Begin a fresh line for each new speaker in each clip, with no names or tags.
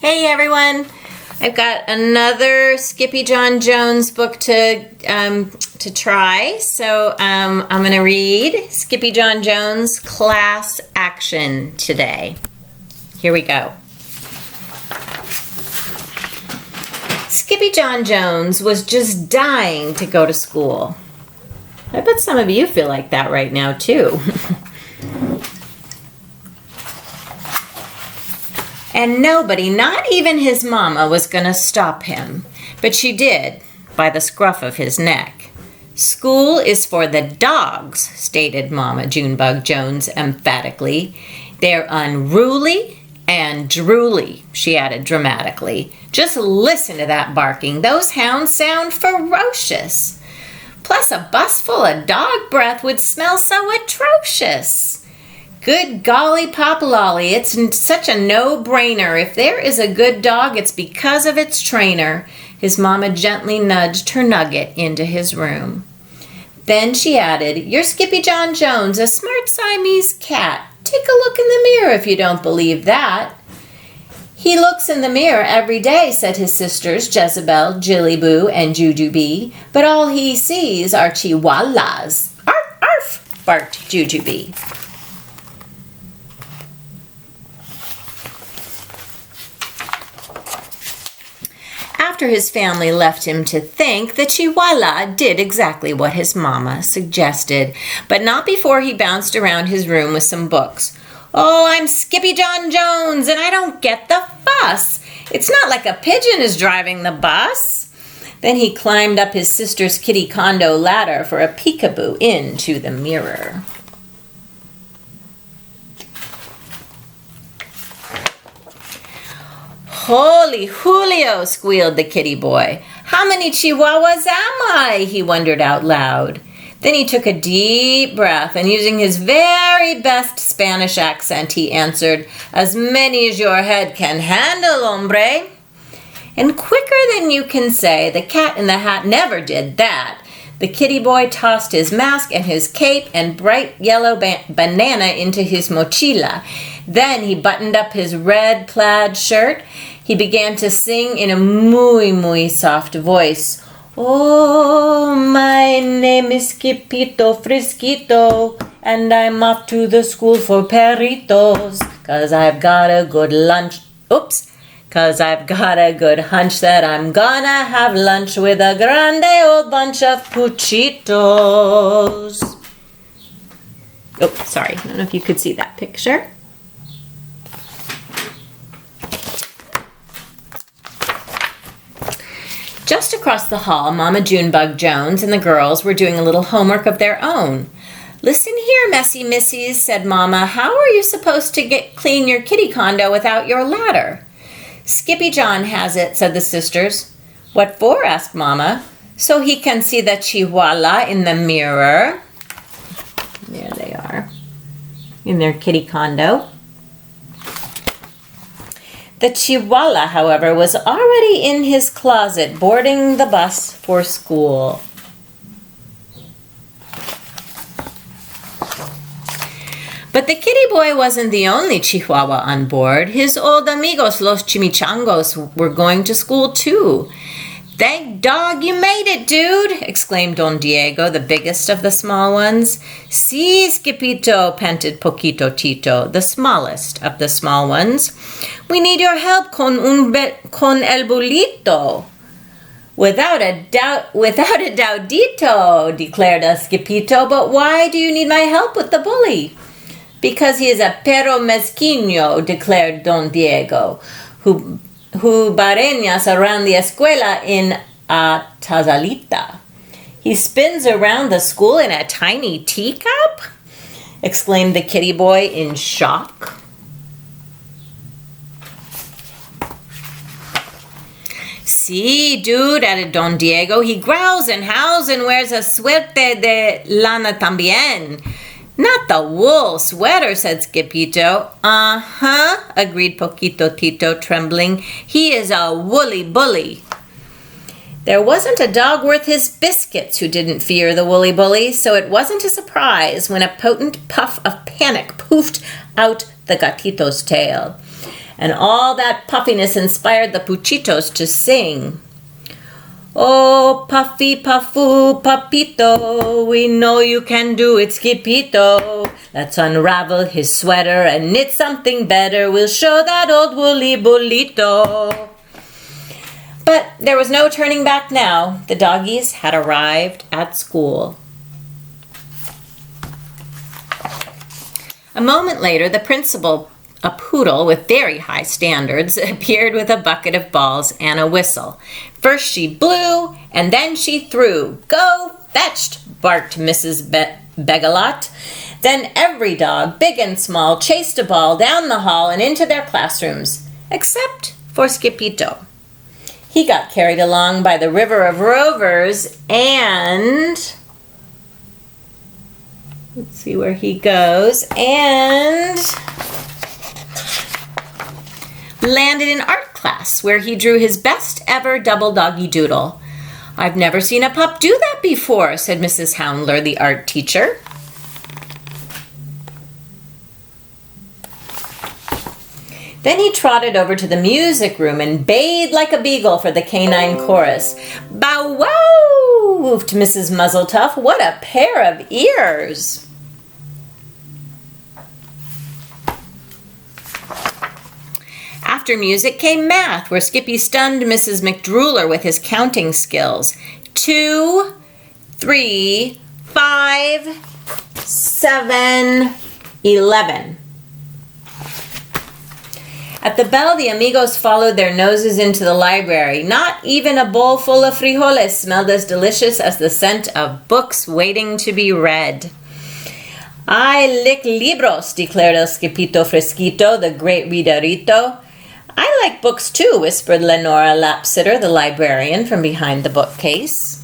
Hey everyone! I've got another Skippyjon Jones book to try. So I'm going to read Skippyjon Jones Class Action today. Here we go. Skippyjon Jones was just dying to go to school. I bet some of you feel like that right now too. And nobody, not even his mama, was going to stop him. But she did, by the scruff of his neck. School is for the dogs, stated Mama Junebug Jones emphatically. They're unruly and drooly, she added dramatically. Just listen to that barking. Those hounds sound ferocious. Plus, a bus full of dog breath would smell so atrocious. Good golly pop-lolly, it's such a no-brainer. If there is a good dog, it's because of its trainer. His mama gently nudged her nugget into his room. Then she added, "You're Skippyjon Jones, a smart Siamese cat. Take a look in the mirror if you don't believe that." "He looks in the mirror every day," said his sisters, Jezebel, Jillyboo, and Jujubee. "But all he sees are chihuahuas." "Arf, arf," barked Jujubee. After his family left him to think, the Chihuahua did exactly what his mama suggested, but not before he bounced around his room with some books. "Oh, I'm Skippyjon Jones, and I don't get the fuss. It's not like a pigeon is driving the bus." Then he climbed up his sister's kitty condo ladder for a peekaboo into the mirror. "Holy Julio," squealed the kitty boy. "How many chihuahuas am I?" he wondered out loud. Then he took a deep breath and using his very best Spanish accent, he answered, "As many as your head can handle, hombre." And quicker than you can say, the cat in the hat never did that. The kitty boy tossed his mask and his cape and bright yellow banana into his mochila. Then he buttoned up his red plaid shirt. He began to sing in a muy soft voice. "Oh, my name is Skippito Frisquito, and I'm off to the school for perritos, 'cause I've got a good lunch. Cause I've got a good hunch that I'm gonna have lunch with a grande old bunch of puchitos." Oh, sorry. I don't know if you could see that picture. Just across the hall, Mama Junebug Jones and the girls were doing a little homework of their own. "Listen here, messy missies," said Mama. "How are you supposed to clean your kitty condo without your ladder?" "Skippyjon has it," said the sisters. "What for?" asked Mama. "So he can see the chihuahua in the mirror." There they are, in their kitty condo. The chihuahua, however, was already in his closet, boarding the bus for school. But the kitty boy wasn't the only chihuahua on board. His old amigos, los chimichangos, were going to school too. "Thank dog you made it, dude!" exclaimed Don Diego, the biggest of the small ones. "Sí, Skippito," panted Poquito Tito, the smallest of the small ones. "We need your help con el bulito." Without a doubtito," declared a Skippito. "But why do you need my help with the bully?" "Because he is a perro mezquino," declared Don Diego, who bareñas around the escuela in a tazalita. "He spins around the school in a tiny teacup?" exclaimed the kitty boy in shock. "Sí, dude," added Don Diego. "He growls and howls and wears a suerte de lana también." "Not the wool sweater," said Skippito. "Uh-huh," agreed Poquito Tito, trembling. "He is a woolly bully." There wasn't a dog worth his biscuits who didn't fear the woolly bully, so it wasn't a surprise when a potent puff of panic poofed out the gatito's tail. and all that puffiness inspired the puchitos to sing. Oh, puffy, puffu, papito, we know you can do it, Skippyjo. Let's unravel his sweater and knit something better. We'll show that old woolly bullito. But there was no turning back now. The doggies had arrived at school. A moment later, the principal, a poodle with very high standards, appeared with a bucket of balls and a whistle. First she blew, and then she threw. Go fetched, barked Mrs. Begalot. Then every dog, big and small, chased a ball down the hall and into their classrooms, except for Skippyjo. He got carried along by the river of rovers and... let's see where he goes, and landed in art class where he drew his best ever double doggy doodle. I've never seen a pup do that before, said Mrs. Houndler, the art teacher. Then he trotted over to the music room and bayed like a beagle for the canine chorus. Bow wow, woofed Mrs. Muzzletuff. What a pair of ears! After music came math, where Skippy stunned Mrs. McDrueler with his counting skills. 2, 3, 5, 7, 11. At the bell, the amigos followed their noses into the library. Not even a bowl full of frijoles smelled as delicious as the scent of books waiting to be read. I lick libros, declared El Skippito Fresquito, the great readerito. I like books too, whispered Lenora Lapsitter, the librarian, from behind the bookcase.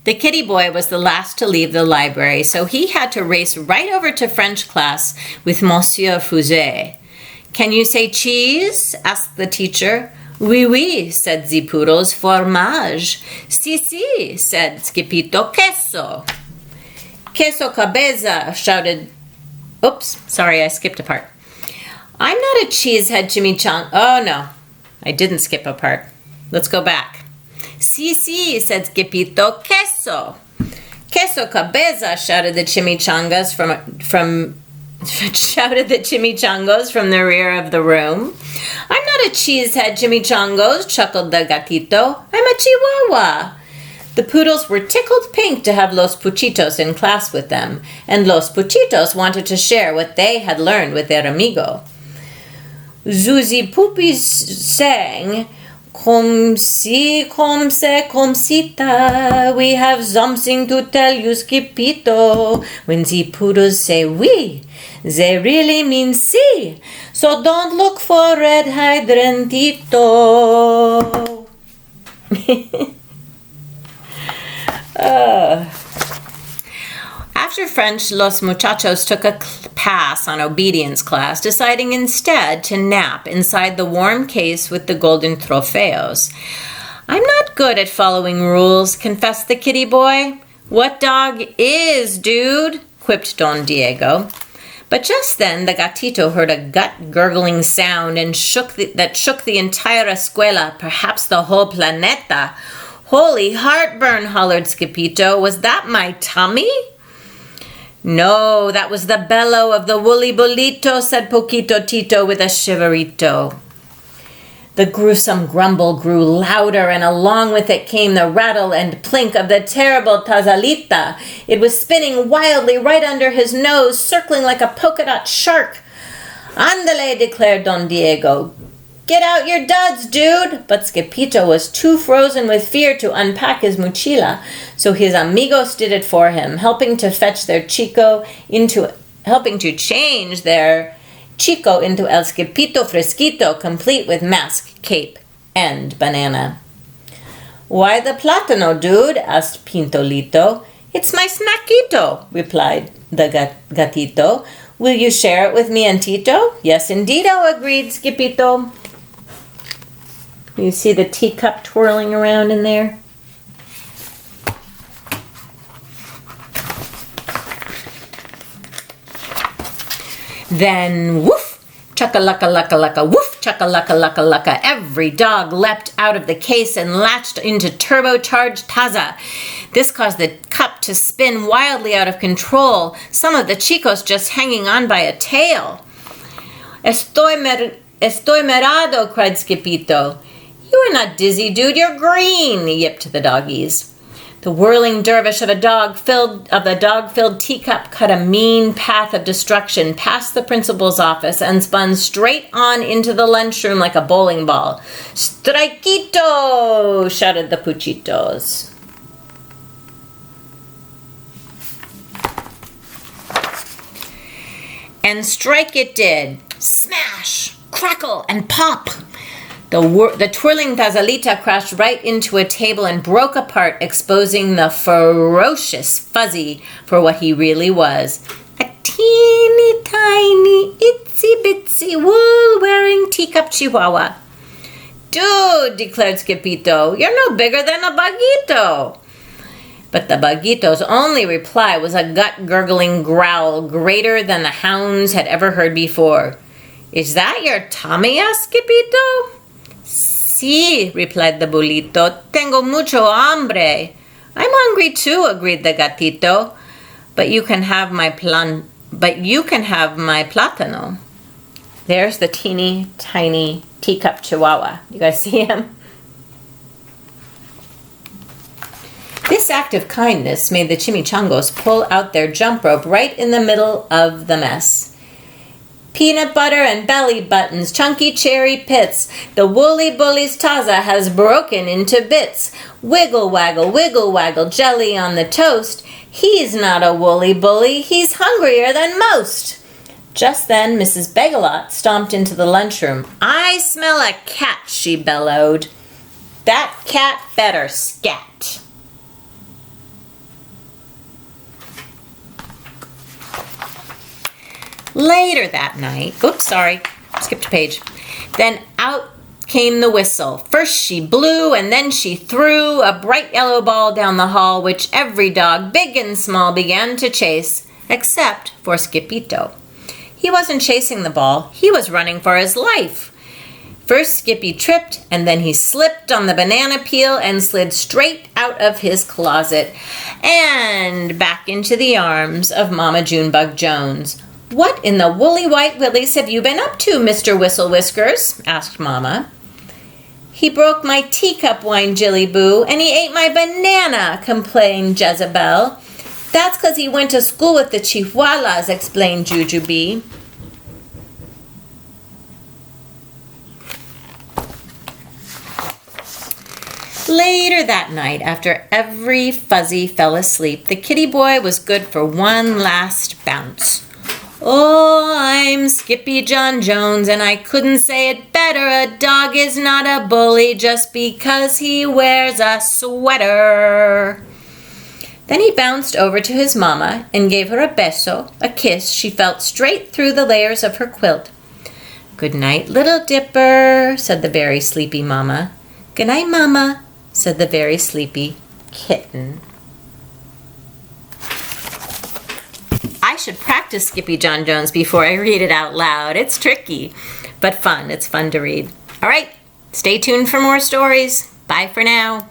The kitty boy was the last to leave the library, so he had to race right over to French class with Monsieur Fouget. Can you say cheese? Asked the teacher. Oui, oui, said the poodles. Fromage. Si, si, said Skippyjo. Queso. Queso cabeza, shouted... Oops, sorry, I skipped a part. I'm not a cheesehead, chimichanga. Oh, no, I didn't skip a part. Let's go back. Si, si, said Skippyjo. Queso. Queso cabeza, shouted the chimichangas from the rear of the room. I'm not a cheesehead, chimichangos, chuckled the gatito. I'm a chihuahua. The poodles were tickled pink to have Los Puchitos in class with them, and Los Puchitos wanted to share what they had learned with their amigo. Zuzi Pupis sang, Comme si, comme se, comme sita, we have something to tell you, Skippyjo. When the poodles say oui, they really mean si. So don't look for red hydrantito. After French, Los Muchachos took a pass on obedience class, deciding instead to nap inside the warm case with the golden trofeos. I'm not good at following rules, confessed the kitty boy. What dog is, dude? Quipped Don Diego. But just then the gatito heard a gut-gurgling sound and shook the entire escuela, perhaps the whole planeta. Holy heartburn, hollered Skippyjo. Was that my tummy? No, that was the bellow of the woolly bolito, said Poquito Tito with a shiverito. The gruesome grumble grew louder, and along with it came the rattle and plink of the terrible Tazalita. It was spinning wildly right under his nose, circling like a polka dot shark. Andale, declared Don Diego. Get out your duds, dude! But Skippyjo was too frozen with fear to unpack his mochila, so his amigos did it for him, helping to change their Chico into El Skippito Fresquito, complete with mask, cape, and banana. Why the plátano, dude? Asked Pintolito. It's my snackito, replied the gatito. Will you share it with me and Tito? Yes, indeedo, agreed Skippyjo. You see the teacup twirling around in there? Then woof! Chugga-lucka-lucka-lucka, woof, chugga-lucka-lucka-lucka. Every dog leapt out of the case and latched into turbocharged Taza. This caused the cup to spin wildly out of control, some of the chicos just hanging on by a tail. Estoy merado, cried Skippyjo. You are not dizzy, dude, you're green, yipped the doggies. The whirling dervish of the dog-filled teacup cut a mean path of destruction past the principal's office and spun straight on into the lunchroom like a bowling ball. Strikito! Shouted the puchitos. And strike it did. Smash, crackle, and pop. The twirling Tazalita crashed right into a table and broke apart, exposing the ferocious Fuzzy for what he really was. A teeny tiny, itsy bitsy, wool-wearing teacup chihuahua. Dude, declared Skippyjo, you're no bigger than a bugito. But the bugito's only reply was a gut-gurgling growl greater than the hounds had ever heard before. Is that your tummy, Skippyjo? Sí, replied the bulito. Tengo mucho hambre. I'm hungry too, agreed the gatito. But you can have my plátano. There's the teeny tiny teacup chihuahua. You guys see him? This act of kindness made the chimichangos pull out their jump rope right in the middle of the mess. Peanut butter and belly buttons, chunky cherry pits. The woolly bully's Taza has broken into bits. Wiggle waggle, jelly on the toast. He's not a woolly bully, he's hungrier than most. Just then, Mrs. Begalot stomped into the lunchroom. I smell a cat, she bellowed. That cat better scat. Later that night, skipped a page. Then out came the whistle. First she blew and then she threw a bright yellow ball down the hall, which every dog, big and small, began to chase, except for Skippyjo. He wasn't chasing the ball, he was running for his life. First Skippy tripped, and then he slipped on the banana peel and slid straight out of his closet and back into the arms of Mama Junebug Jones. What in the woolly white willies have you been up to, Mr. Whistle Whiskers? Asked Mama. He broke my teacup wine, Jilly Boo, and he ate my banana, complained Jezebel. That's 'cause he went to school with the Chihuahuas, explained Jujubee. Later that night, after every Fuzzy fell asleep, the kitty boy was good for one last bounce. Oh, I'm Skippyjon Jones, and I couldn't say it better. A dog is not a bully just because he wears a sweater. Then he bounced over to his mama and gave her a beso, a kiss she felt straight through the layers of her quilt. Good night, little dipper, said the very sleepy mama. Good night, mama, said the very sleepy kitten. I should practice Skippyjon Jones before I read it out loud. It's tricky, but fun. It's fun to read. All right, stay tuned for more stories. Bye for now.